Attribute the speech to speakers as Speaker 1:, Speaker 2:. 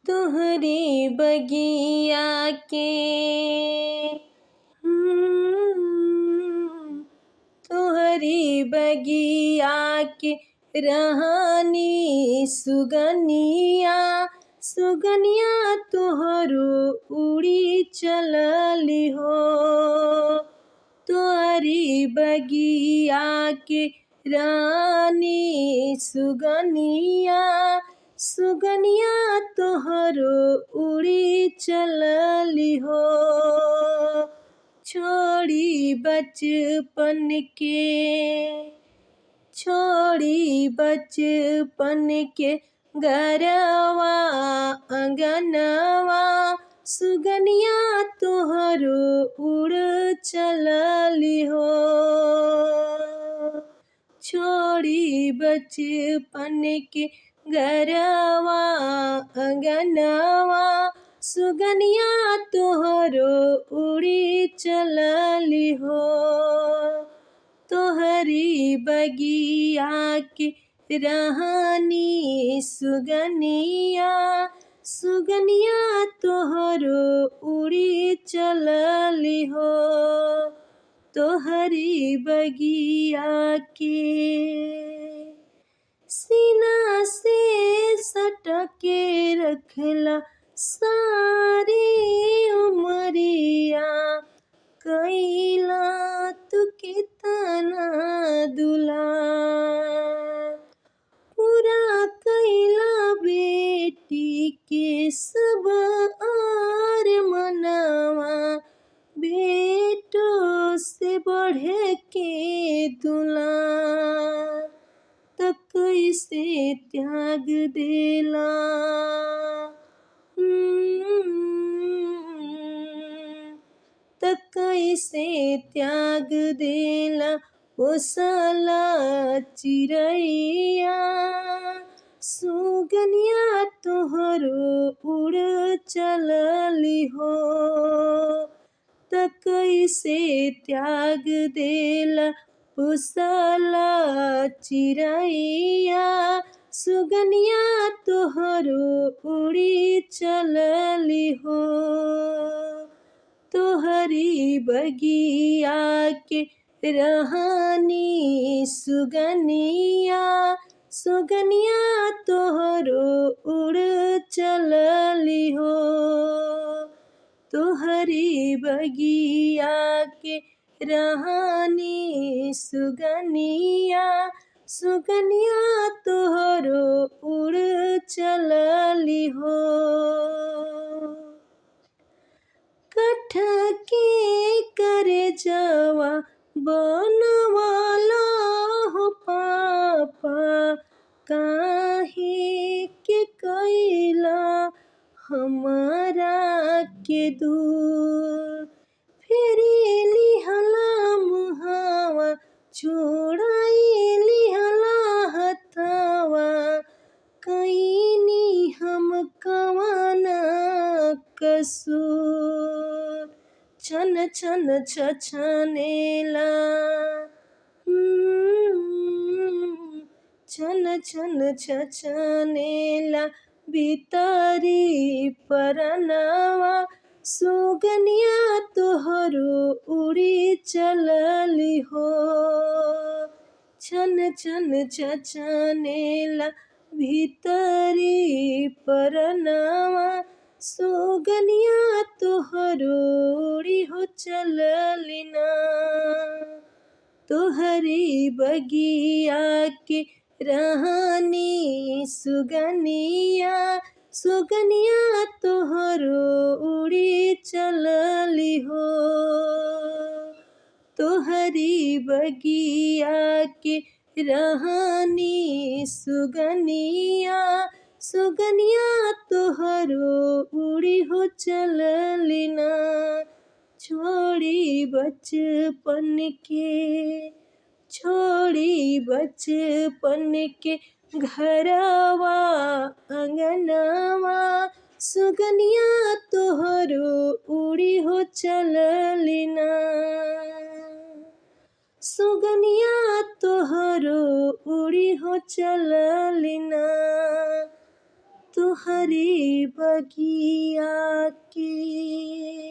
Speaker 1: तोहरे बगिया के तोहरे बगिया के रहनी सुगनिया सुगनिया तोहरो उड़ी चलली हो। तोहरी बगिया के रानी सुगनिया सुगनिया तोहरो उड़ी चलली हो। छोड़ी बचपन के घरवा अंगनवा सुगनिया तोहरो उड़ चलली हो। छोड़ी बचपन के घरवा अंगनवा सुगनिया तोहरो उड़ी चलली हो। तोहरी बगिया के रहनी सुगनिया सुगनिया तोहरो उड़ी चलली हो। तोहरी बगिया के सीना से सटके रखला सारी उमरिया कैला तू कितना दुलार पूरा कैला बेटी के सब आर मनवा बेटो से बढ़ के दुलार त कैसे त्याग देला त कैसे त्याग देला पोसला चिड़ैया सुगनिया तोहरो उड़ चलली हो। त कैसे त्याग देला पोसला चिड़ैया सुगनिया तोहरो उड़ी चलली हो। तोहरी बगिया के रहनी सुगनिया सुगनिया तोहरो उड़ चलली हो। तोहरी बगिया के रहनी सुगनिया सुगनिया तोहरो उड़ चलली हो। कठ के करे जवा बनवाला हो पापा काहे के कैला हमारा के दूर फेरी लिहला मुहावा छोड़ाई लिहला हथवा कैनी हम कवाना कसूर छन छन छछनेला छन छन छछनेला भीतरी परनवा सुगनिया तोहरो उड़ी चलली हो। छन छन छछनेला भीतरी परनवा सुगनिया तोहरो उड़ी हो चलली ना। तोहरी बगिया के रहनी सुगनिया सुगनिया तोहरो उड़ी चलली हो। तोहरी बगिया के रहनी सुगनिया सुगनिया तोहरो उड़ी हो चलली ना। छोड़ी बचपन के घरवा अंगनवा सुगनिया तोहरो उड़ी हो चलली ना। सुगनिया तोहरो उड़ी हो चलली ना। तुहरे बगिया के।